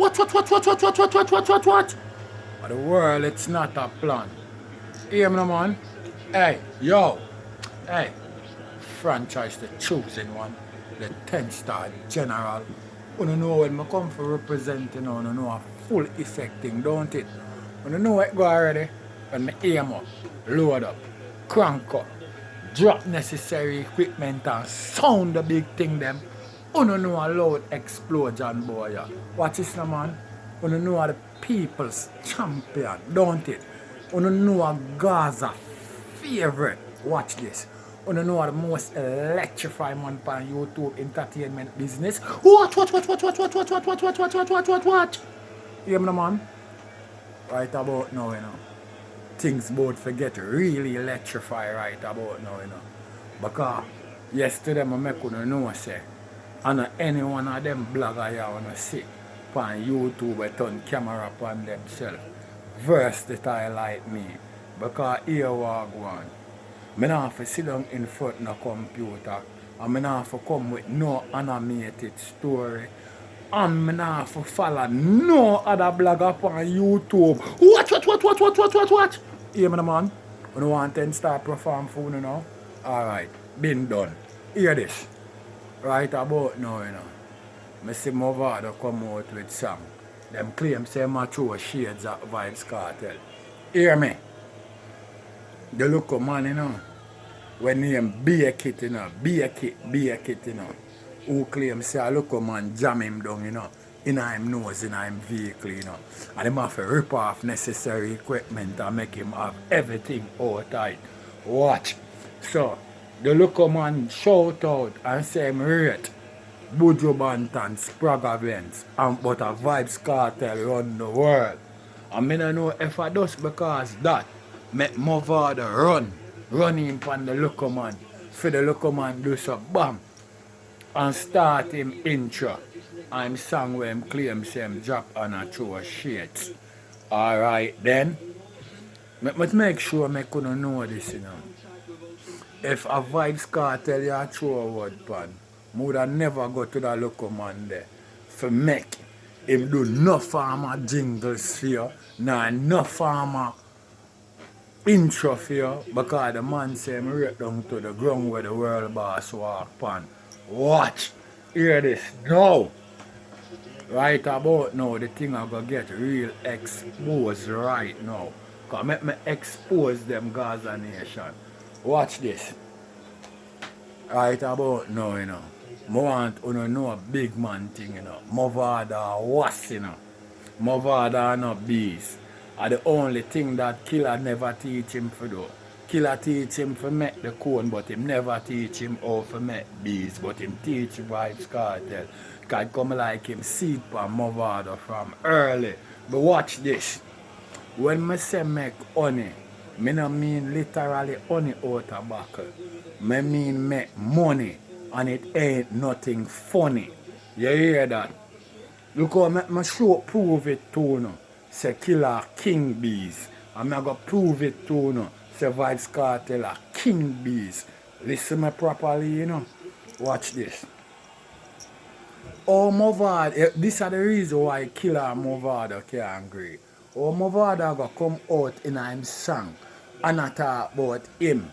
What? For the world, it's not a plan. Hear me, no, man? Hey, yo. Hey, franchise the chosen one, the 10-star general. You know when I come for representing, you know a full effect thing, don't it? You know it go already. When I aim up, load up, crank up, drop necessary equipment and sound the big thing them. You know a loud explosion, boy. Watch this, now, man. You know the people's champion, don't it? You know a Gaza favorite. Watch this. You know the most electrifying man on YouTube entertainment business. Watch. Hear me, man? Right about now, you know. Things both forget really electrify right about now, you know. Because yesterday I make you know say, and any one of them blogger you wanna see on YouTube I turn camera upon themselves. Versatile like me. Because here we go on. I don't have to sit down in front of the computer and I don't have to come with no animated story. And I don't have to follow no other blogger on YouTube. Watch. Hear me, man? You don't want 10-star perform for you know? Alright, been done. Hear this. Right about now, you know. I see Mavado come out with song. Them claim say my throw shades at Vybz Kartel. Hear me? The look of man, you know. When name Bake It, you know. Bake it, you know. Who claim say a look of man jam him down, you know. In him nose, in him vehicle, you know. And him have to rip off necessary equipment and make him have everything all tight. Watch. So, the look of man shout out and say him rate Buju Banton, Sprague Events, and but a Vybz Kartel run the world. And I don't know if I just because that make Mavado run him on the local man. For the local man do so bam and start him intro. I'm song where him claims him drop on a throw shades. Alright then. But make sure I couldn't know this, you know. If a Vybz Kartel you throw a word pan, I would have never go to the local man there for make him do no farmer jingles for you, no farmer intro for you, because the man say him right down to the ground where the world boss walk pan. Watch. Hear this. No. Right about now, the thing I gonna get real exposed right now. Cause make me expose them Gaza nation. Watch this. Right about now, you know. I want you to know a big man thing, you know. Mavado was, you know. Mavado no bees. Are the only thing that Killer never teach him to do. Killer teach him to make the cone, but him never teach him how to make bees. But him teach Vybz Kartel. Cause come like him seed from Mavado from early. But watch this. When I say make honey, I don't mean literally honey out of buckle. I mean make money, and it ain't nothing funny. You hear that? Look how I show prove it to you. Say Killer king bees. And I go prove it to you. Say Vybz Kartel are king bees. Listen me properly, you know. Watch this. Oh, Mavado, this is the reason why Killer and Mavado can't agree. Oh, Mavado go come out in him song and I talk about him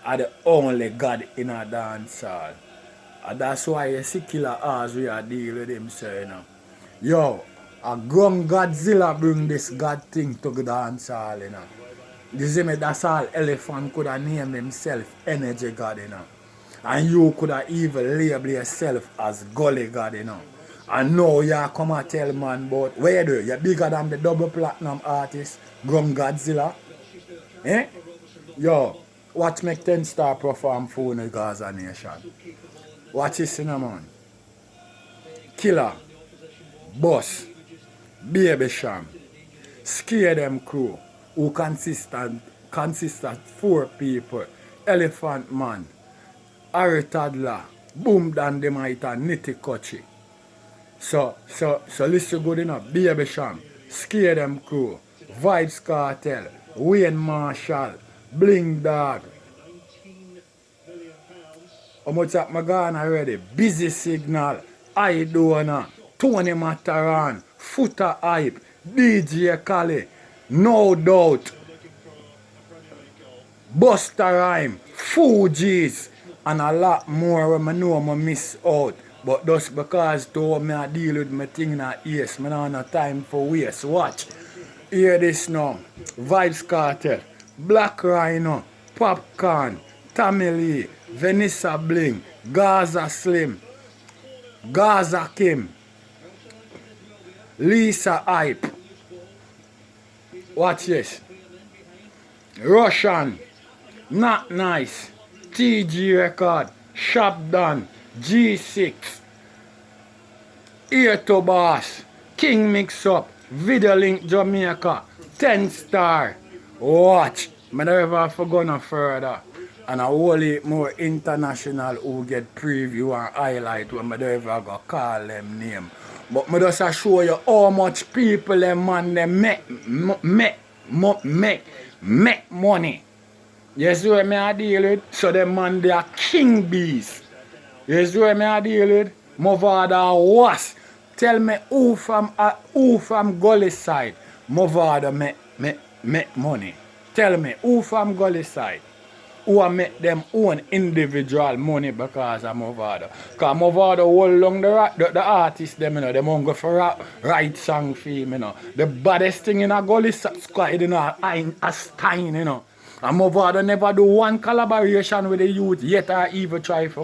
are the only God in a dance hall. And that's why you see Killer as we are deal with him saying, you know. Yo, a grown Godzilla bring this God thing to the dance hall, you know. You see me, that's all Elephant could have named himself Energy God, you know. And you could have even label yourself as Gully God, you know. And now you come and tell man about where you do? You're bigger than the double platinum artist, Grum Godzilla. Eh? Yo, watch make 10-star perform for the Gaza nation. Watch this, you know, man. Killer, Boss, Baby Sham, Scare Them Crew, who consist of 4 people. Elephant Man, Harry Toddler, Boom Dynamite and Nitty Kochi. So listen good enough. Baby Sham, Scare Them Crew, Vybz Kartel, Wayne Marshall, Bling Dog. How much up my gone already? Busy Signal, Idona, Tony Mataran, Foota Hype, DJ Khaled, No Doubt, Busta Rhyme, Fugees, and a lot more when I know I miss out. But just because though I deal with my thing in a yes, I don't have no time for waste. Watch. Hear this now. Vibes Cartel, Black Rhino, Popcorn, Tommy Lee, Vanessa Bling, Gaza Slim, Gaza Kim, Lisa Hype. Watch this. Russian, Not Nice, TG Record, Shop Done, G6, Ear to Boss, King Mix Up, Video Link Jamaica, 10 Star. Watch. I never forgot no further. And a whole heap more international who get preview and highlight when I don't ever go call them name. But I just show you how much people them man they make money. You see what I deal with? So them man they are king bees. You see what I deal with? Movada was. Tell me who from Gully side Movada make money. Tell me who from Gully side who make them own individual money because of Movada. Because Movada hold long the artists them, you know, them won't go for right song for him, you know. The baddest thing in a Gully squad, you know, a Stein, you know. And Movada never do one collaboration with the youth yet or even try for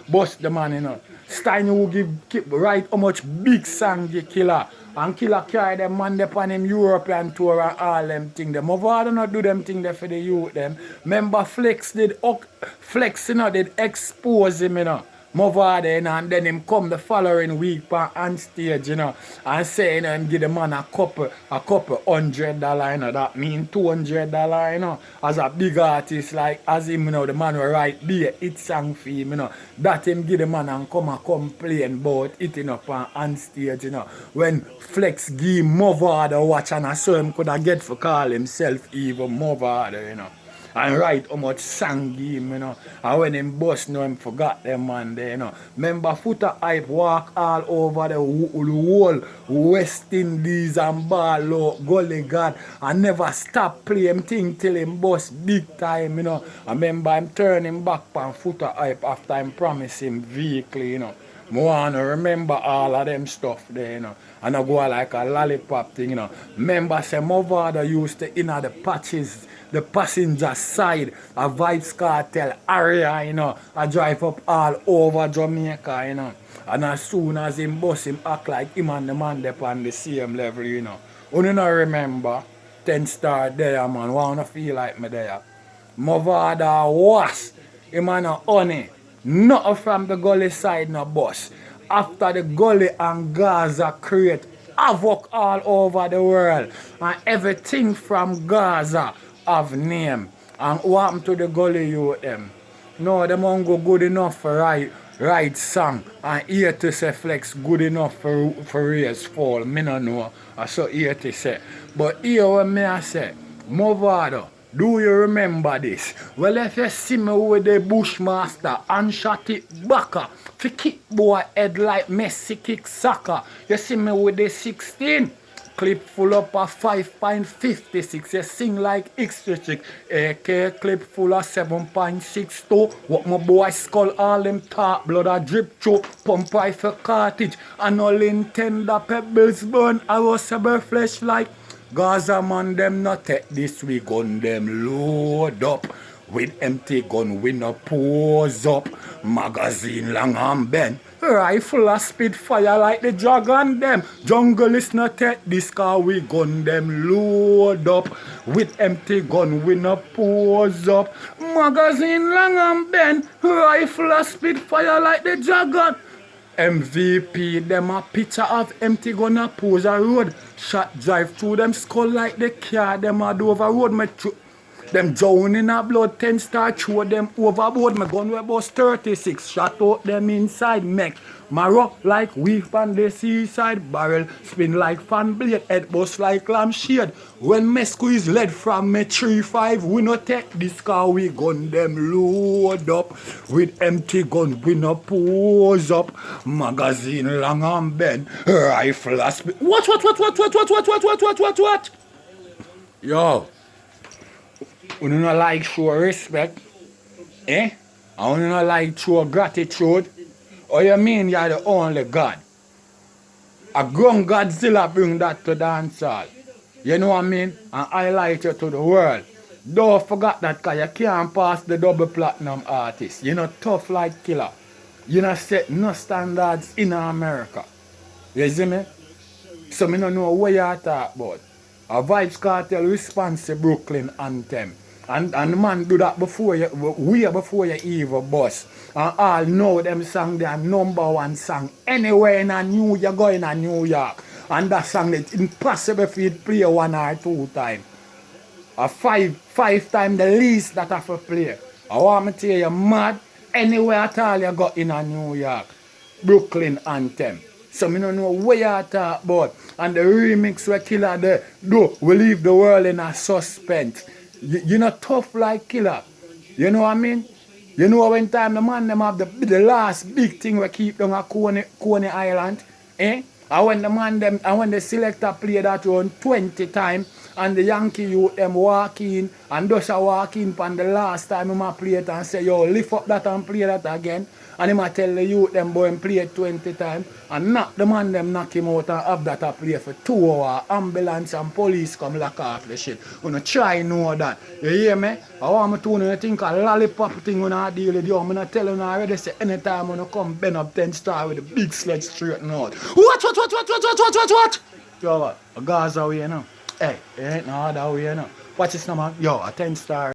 bust the man, you know. Stein will keep right how much big song the Killer. And Killer carry them man upon him European tour and all them thing. Them Movada not do them thing there for the youth them. Remember Flex did you know, did expose him, you know. Movada, you know, and then him come the following week on stage, you know, and say, you know, him give the man a couple $100, you know, that mean $200, you know, as a big artist like as him, you know, the man will write be a hit song for him, you know, that him give the man and come and complain about hitting up on stage, you know, when Flex give Movada watch and I saw him could have get for call himself even Movada, you know. And write how much song him, you know. And when him bust, you know, him forgot them man there, you know. Remember Foota Hype walk all over the whole West Indies and ball out, Gully God, and never stop play him thing till him bust big time, you know. I remember him turn him back on Foota Hype after him promise him vehicle, you know. I want to remember all of them stuff there, you know. And I go like a lollipop thing, you know. Remember, say Movada used to inner the patches, the passenger side, a Vibes Cartel area, you know. I drive up all over Jamaica, you know. And as soon as him bust, him act like him and the man they on the same level, you know. You not remember, 10 Star there, man. Wanna feel like me there. Movada was, him and a honey. Nothing from the Gully side no boss. After the Gully and Gaza create havoc all over the world. And everything from Gaza have name. And what happened to the Gully youth them? No, them won't go good enough for right song. And here to say Flex good enough for raise fall. Me no know. I saw here to say. But here what me I say, Movada. Do you remember this? Well, if you see me with the Bushmaster and shot it back for kick boy head like Messi kick soccer, you see me with the 16 clip full up of 5.56. You sing like X-Trick. AK clip full of 7.62. What my boy skull all them top blood a drip through pump rifle cartridge and all in tender pebbles burn. I was a flesh like Gaza man them not take this we gun them load up. With empty gun we no pose up. Magazine long and bend. Rifle a spit fire like the dragon them. Jungle is not take this car we gun them load up. With empty gun we no pose up. Magazine long and bend. Rifle a spit fire like the dragon. MVP, them a picture of empty gun a pose a road. Shot drive through them skull like the car, them a do over road. Them down in a blood, 10 star throw them overboard. My gun was about 36. Shot out them inside, make marrow like weave on the seaside. Barrel spin like fan blade, head bust like lampshade. When me squeeze lead from me 3-5, we no take this car, we gun them load up. With empty gun, we no pose up. Magazine long and bend, rifle a spin. What? Yo. We don't like show respect, eh? And we don't like show gratitude. Or you mean you're the only God? A grown Godzilla bring that to dancehall. You know what I mean? And highlight you to the world. Don't forget that because you can't pass the double platinum artist. You're not tough like Killer. You not set no standards in America. You see me? So me don't know what you talk about. A Vybz Kartel response to Brooklyn Anthem. And the man do that before you, way before you even bust. And all know them song they are #1 song anywhere in a New York, going to New York. And that song it's impossible for you to play 1 or 2 times. Or five times the least that I have to play. I want me to tell you mad anywhere at all you go in a New York. Brooklyn Anthem. So me don't know what you talk about. And the remix we Killer do, we leave the world in a suspense. You're not tough like Killer. You know what I mean? You know when time the man them have the last big thing we keep down at Coney Island, eh? And when the man them, and when the selector play that around 20 times, and the Yankee youth them walk in, and just walk in on the last time him a play it and say, yo, lift up that and play that again. And him a tell the youth them boy him play it 20 times, and knock the man them knock him out and have that a play for 2 hours. Ambulance and police come lock off the shit. You know, try know that. You hear me? I want me to know you think a lollipop thing when I deal with you. I'm not telling you already say anytime when you come bend up 10 star with the big sledge straighten out. What? Yo what? A Gaza way now. Hey, it ain't no other way now. Watch this now man. Yo, a 10 star.